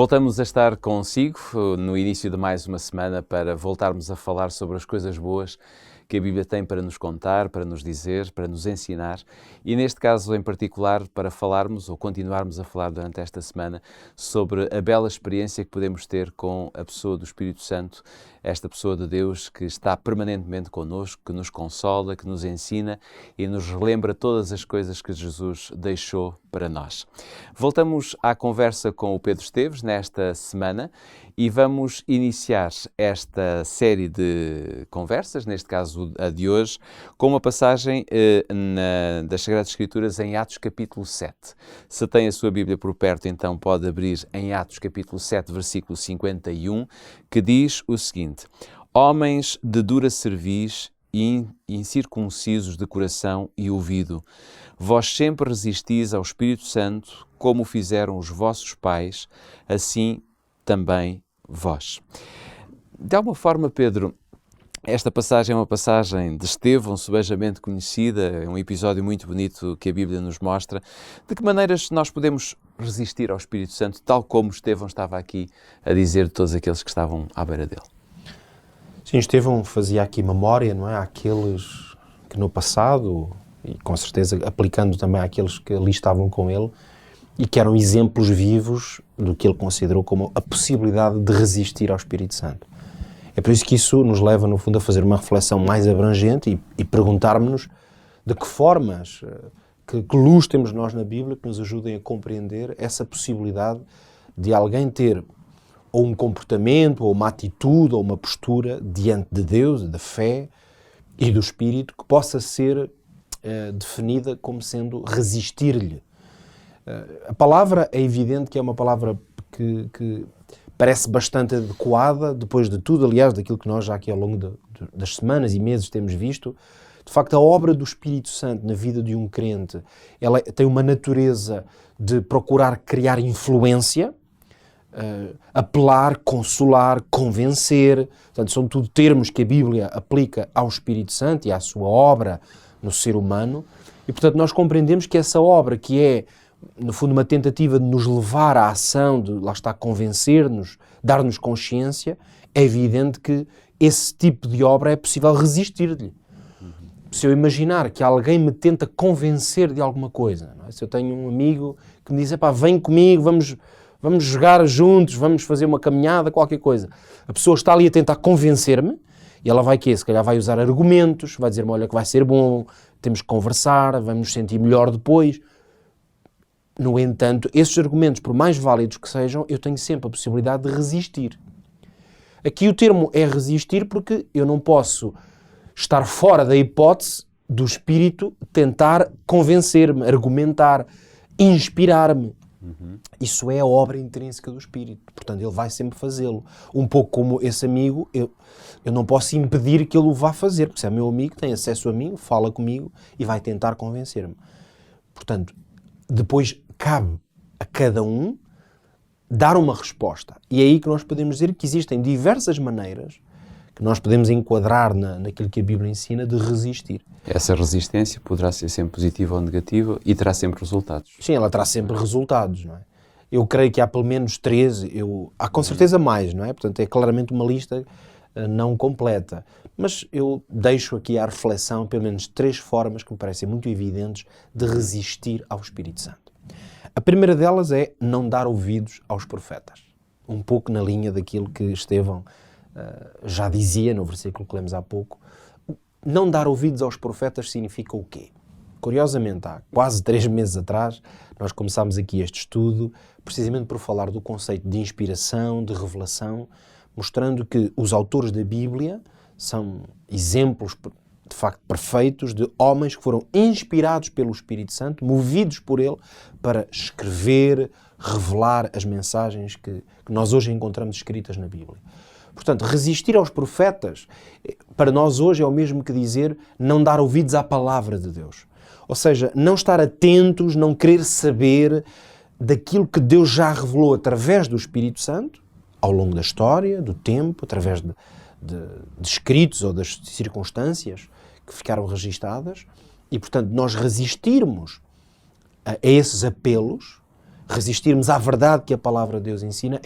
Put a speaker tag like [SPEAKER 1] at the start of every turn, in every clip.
[SPEAKER 1] Voltamos a estar consigo no início de mais uma semana para voltarmos a falar sobre as coisas boas que a Bíblia tem para nos contar, para nos dizer, para nos ensinar e, neste caso em particular, para falarmos ou continuarmos a falar durante esta semana sobre a bela experiência que podemos ter com a pessoa do Espírito Santo, esta pessoa de Deus que está permanentemente connosco, que nos consola, que nos ensina e nos relembra todas as coisas que Jesus deixou para nós. Voltamos à conversa com o Pedro Esteves nesta semana e vamos iniciar esta série de conversas, neste caso a de hoje, com uma passagem das Sagradas Escrituras em Atos capítulo 7. Se tem a sua Bíblia por perto, então pode abrir em Atos capítulo 7, versículo 51, que diz o seguinte: Homens de dura cerviz e incircuncisos de coração e ouvido, vós sempre resistis ao Espírito Santo, como fizeram os vossos pais, assim também vós. De alguma forma, Pedro, esta passagem é uma passagem de Estevão, subejamente conhecida, é um episódio muito bonito que a Bíblia nos mostra. De que maneiras nós podemos resistir ao Espírito Santo, tal como Estevão estava aqui a dizer de todos aqueles que estavam à beira dele?
[SPEAKER 2] Sim, Estevão fazia aqui memória, não é? Àqueles que no passado, e com certeza aplicando também àqueles que ali estavam com ele, e que eram exemplos vivos do que ele considerou como a possibilidade de resistir ao Espírito Santo. É por isso que isso nos leva, no fundo, a fazer uma reflexão mais abrangente e perguntarmos-nos de que formas, que luz temos nós na Bíblia que nos ajudem a compreender essa possibilidade de alguém ter ou um comportamento, ou uma atitude, ou uma postura diante de Deus, da fé e do Espírito, que possa ser definida como sendo resistir-lhe. A palavra é evidente que é uma palavra que parece bastante adequada, depois de tudo, aliás, daquilo que nós já aqui ao longo das semanas e meses temos visto. De facto, a obra do Espírito Santo na vida de um crente, ela tem uma natureza de procurar criar influência, apelar, consolar, convencer. Portanto, são tudo termos que a Bíblia aplica ao Espírito Santo e à sua obra no ser humano. E, portanto, nós compreendemos que essa obra, que é, no fundo, uma tentativa de nos levar à ação, de, lá está, convencer-nos, dar-nos consciência, é evidente que esse tipo de obra é possível resistir-lhe. Se eu imaginar que alguém me tenta convencer de alguma coisa, não é? Se eu tenho um amigo que me diz, vem comigo, vamos jogar juntos, vamos fazer uma caminhada, qualquer coisa. A pessoa está ali a tentar convencer-me e ela vai se calhar vai usar argumentos, vai dizer-me, olha que vai ser bom, temos que conversar, vamos nos sentir melhor depois. No entanto, esses argumentos, por mais válidos que sejam, eu tenho sempre a possibilidade de resistir. Aqui o termo é resistir porque eu não posso estar fora da hipótese do Espírito tentar convencer-me, argumentar, inspirar-me. Isso é a obra intrínseca do Espírito. Portanto, ele vai sempre fazê-lo. Um pouco como esse amigo, eu não posso impedir que ele o vá fazer, porque se é meu amigo, tem acesso a mim, fala comigo e vai tentar convencer-me. Portanto, depois cabe a cada um dar uma resposta. E é aí que nós podemos dizer que existem diversas maneiras que nós podemos enquadrar naquilo que a Bíblia ensina de resistir.
[SPEAKER 1] Essa resistência poderá ser sempre positiva ou negativa e terá sempre resultados.
[SPEAKER 2] Sim, ela terá sempre resultados, não é? Eu creio que há pelo menos 13, há com certeza mais, não é? Portanto, é claramente uma lista não completa. Mas eu deixo aqui à reflexão pelo menos 3 formas que me parecem muito evidentes de resistir ao Espírito Santo. A primeira delas é não dar ouvidos aos profetas. Um pouco na linha daquilo que Estevão já dizia no versículo que lemos há pouco. Não dar ouvidos aos profetas significa o quê? Curiosamente, há quase 3 meses atrás, nós começámos aqui este estudo precisamente por falar do conceito de inspiração, de revelação, mostrando que os autores da Bíblia são exemplos, de facto, perfeitos de homens que foram inspirados pelo Espírito Santo, movidos por ele, para escrever, revelar as mensagens que nós hoje encontramos escritas na Bíblia. Portanto, resistir aos profetas, para nós hoje é o mesmo que dizer não dar ouvidos à palavra de Deus. Ou seja, não estar atentos, não querer saber daquilo que Deus já revelou através do Espírito Santo, ao longo da história, do tempo, através de escritos ou das circunstâncias que ficaram registadas, e, portanto, nós resistirmos a esses apelos, resistirmos à verdade que a palavra de Deus ensina,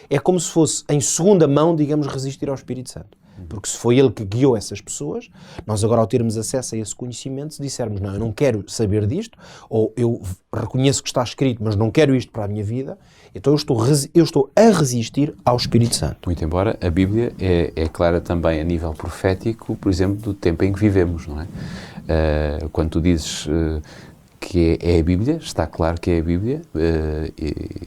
[SPEAKER 2] é como se fosse, em segunda mão, digamos, resistir ao Espírito Santo. Porque se foi ele que guiou essas pessoas, nós agora, ao termos acesso a esse conhecimento, se dissermos, não, eu não quero saber disto, ou eu reconheço que está escrito, mas não quero isto para a minha vida, então eu estou a resistir ao Espírito Santo.
[SPEAKER 1] Muito embora a Bíblia é clara também a nível profético, por exemplo, do tempo em que vivemos, não é? Quando tu dizes que é a Bíblia, está claro que é a Bíblia,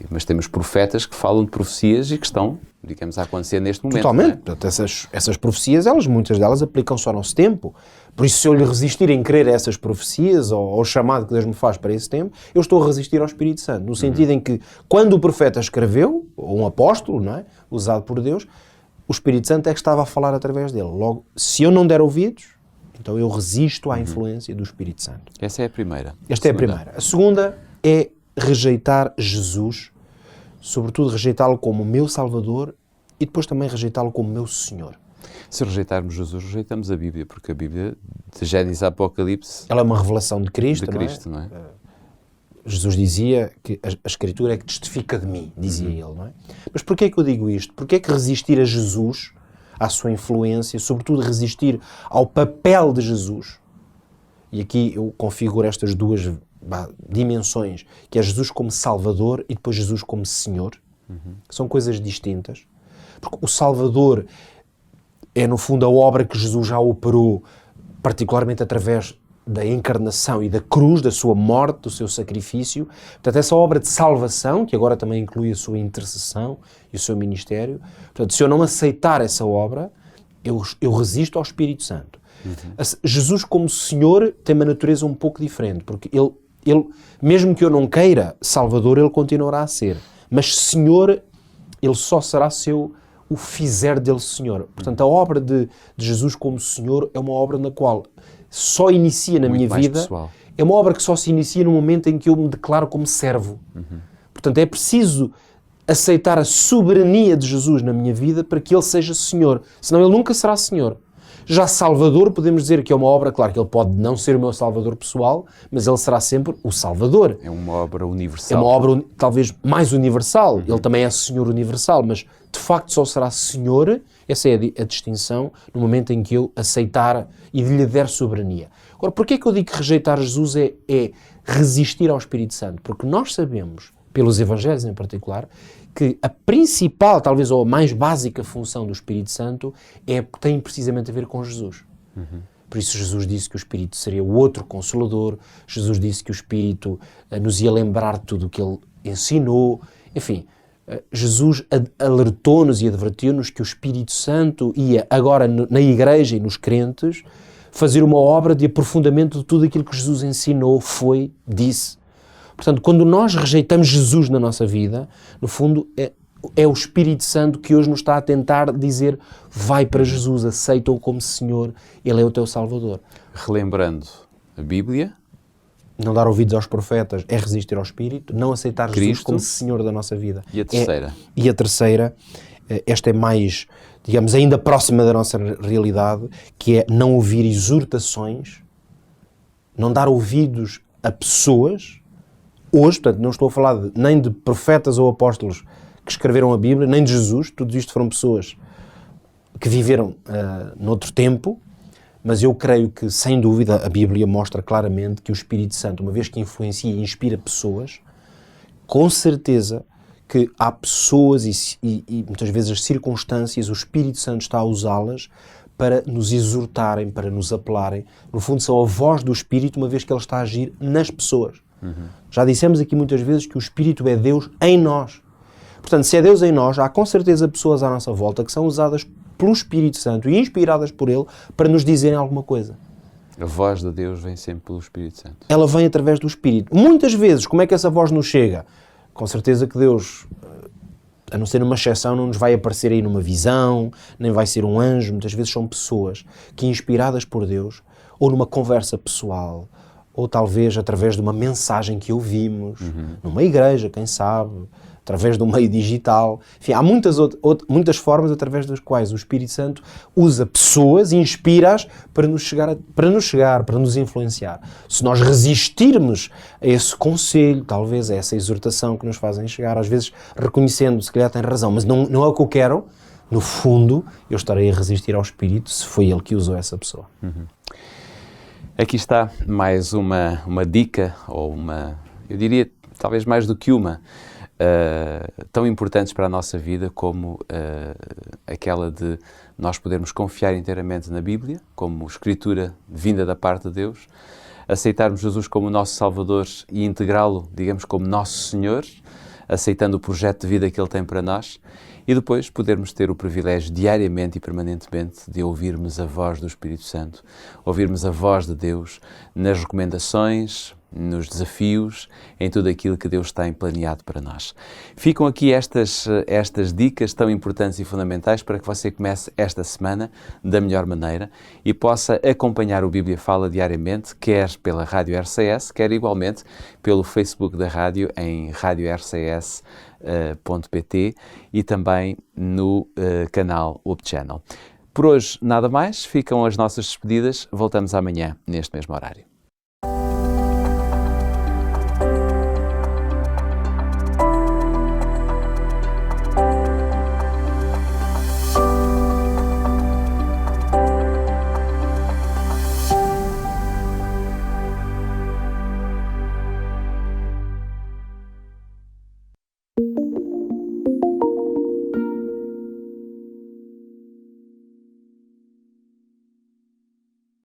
[SPEAKER 1] mas temos profetas que falam de profecias e que estão, digamos, a acontecer neste momento.
[SPEAKER 2] Totalmente.
[SPEAKER 1] Não é?
[SPEAKER 2] Portanto, essas profecias, muitas delas aplicam-se ao nosso tempo. Por isso, se eu lhe resistir em crer a essas profecias, ou ao chamado que Deus me faz para esse tempo, eu estou a resistir ao Espírito Santo. No sentido em que, quando o profeta escreveu, ou um apóstolo, não é? Usado por Deus, o Espírito Santo é que estava a falar através dele. Logo, se eu não der ouvidos, então eu resisto à influência do Espírito Santo.
[SPEAKER 1] Essa é a primeira.
[SPEAKER 2] Esta é a primeira. A segunda é rejeitar Jesus, sobretudo rejeitá-lo como meu Salvador e depois também rejeitá-lo como meu Senhor.
[SPEAKER 1] Se rejeitarmos Jesus, rejeitamos a Bíblia, porque a Bíblia, já diz Apocalipse...
[SPEAKER 2] Ela é uma revelação de Cristo,
[SPEAKER 1] não é?
[SPEAKER 2] Jesus dizia que a Escritura é que testifica de mim, dizia ele, não é? Mas porquê é que eu digo isto? Porquê é que resistir a Jesus, à sua influência, sobretudo resistir ao papel de Jesus, e aqui eu configuro estas duas dimensões, que é Jesus como Salvador e depois Jesus como Senhor, que são coisas distintas, porque o Salvador é no fundo a obra que Jesus já operou, particularmente através da encarnação e da cruz, da sua morte, do seu sacrifício. Portanto, essa obra de salvação, que agora também inclui a sua intercessão e o seu ministério, portanto, se eu não aceitar essa obra, eu resisto ao Espírito Santo. Jesus como Senhor tem uma natureza um pouco diferente, porque ele, mesmo que eu não queira Salvador, ele continuará a ser. Mas Senhor, ele só será seu o fizer dele Senhor. Portanto, a obra de Jesus como Senhor é uma obra na qual só inicia na minha vida.
[SPEAKER 1] Pessoal.
[SPEAKER 2] É uma obra que só se inicia no momento em que eu me declaro como servo. Portanto, é preciso aceitar a soberania de Jesus na minha vida para que ele seja Senhor. Senão ele nunca será Senhor. Já Salvador, podemos dizer que é uma obra, claro que ele pode não ser o meu Salvador pessoal, mas ele será sempre o Salvador.
[SPEAKER 1] É uma obra universal.
[SPEAKER 2] É uma obra talvez mais universal. Ele também é Senhor universal, mas de facto só será Senhor, essa é a distinção, no momento em que eu aceitar e lhe der soberania. Agora, porquê é que eu digo que rejeitar Jesus é resistir ao Espírito Santo? Porque nós sabemos, pelos Evangelhos em particular, que a principal, talvez ou a mais básica função do Espírito Santo tem precisamente a ver com Jesus. Por isso Jesus disse que o Espírito seria o outro Consolador, Jesus disse que o Espírito nos ia lembrar de tudo o que ele ensinou, enfim, Jesus alertou-nos e advertiu-nos que o Espírito Santo ia agora na Igreja e nos crentes fazer uma obra de aprofundamento de tudo aquilo que Jesus ensinou, disse. Portanto, quando nós rejeitamos Jesus na nossa vida, no fundo é o Espírito Santo que hoje nos está a tentar dizer: vai para Jesus, aceita-o como Senhor, Ele é o teu Salvador.
[SPEAKER 1] Relembrando a Bíblia,
[SPEAKER 2] não dar ouvidos aos profetas é resistir ao Espírito, não aceitar Jesus
[SPEAKER 1] Cristo,
[SPEAKER 2] como Senhor da nossa vida.
[SPEAKER 1] E a terceira?
[SPEAKER 2] E a terceira, esta é mais, digamos, ainda próxima da nossa realidade, que é não ouvir exortações, não dar ouvidos a pessoas. Hoje, portanto, não estou a falar nem de profetas ou apóstolos que escreveram a Bíblia, nem de Jesus, tudo isto foram pessoas que viveram noutro tempo, mas eu creio que, sem dúvida, a Bíblia mostra claramente que o Espírito Santo, uma vez que influencia e inspira pessoas, com certeza que há pessoas e muitas vezes as circunstâncias, o Espírito Santo está a usá-las para nos exortarem, para nos apelarem. No fundo, são a voz do Espírito, uma vez que ele está a agir nas pessoas. Já dissemos aqui muitas vezes que o Espírito é Deus em nós. Portanto, se é Deus em nós, há com certeza pessoas à nossa volta que são usadas pelo Espírito Santo e inspiradas por Ele para nos dizerem alguma coisa.
[SPEAKER 1] A voz de Deus vem sempre pelo Espírito Santo.
[SPEAKER 2] Ela vem através do Espírito. Muitas vezes, como é que essa voz nos chega? Com certeza que Deus, a não ser numa exceção, não nos vai aparecer aí numa visão, nem vai ser um anjo. Muitas vezes são pessoas que, inspiradas por Deus, ou numa conversa pessoal, ou talvez através de uma mensagem que ouvimos, numa igreja, quem sabe, através de um meio digital. Enfim, há muitas formas através das quais o Espírito Santo usa pessoas e inspira-as para nos influenciar. Se nós resistirmos a esse conselho, talvez a essa exortação que nos fazem chegar, às vezes reconhecendo, se calhar tem razão, mas não é o que eu quero, no fundo, eu estarei a resistir ao Espírito se foi ele que usou essa pessoa.
[SPEAKER 1] Aqui está mais uma dica, ou eu diria, talvez mais do que uma, tão importantes para a nossa vida como aquela de nós podermos confiar inteiramente na Bíblia, como escritura vinda da parte de Deus, aceitarmos Jesus como o nosso Salvador e integrá-lo, digamos, como nosso Senhor, aceitando o projeto de vida que Ele tem para nós, e depois podermos ter o privilégio diariamente e permanentemente de ouvirmos a voz do Espírito Santo, ouvirmos a voz de Deus nas recomendações, nos desafios, em tudo aquilo que Deus tem planeado para nós. Ficam aqui estas dicas tão importantes e fundamentais para que você comece esta semana da melhor maneira e possa acompanhar o Bíblia Fala diariamente, quer pela Rádio RCS, quer igualmente pelo Facebook da rádio em radiorcs.pt e também no canal Up Channel. Por hoje, nada mais. Ficam as nossas despedidas. Voltamos amanhã, neste mesmo horário.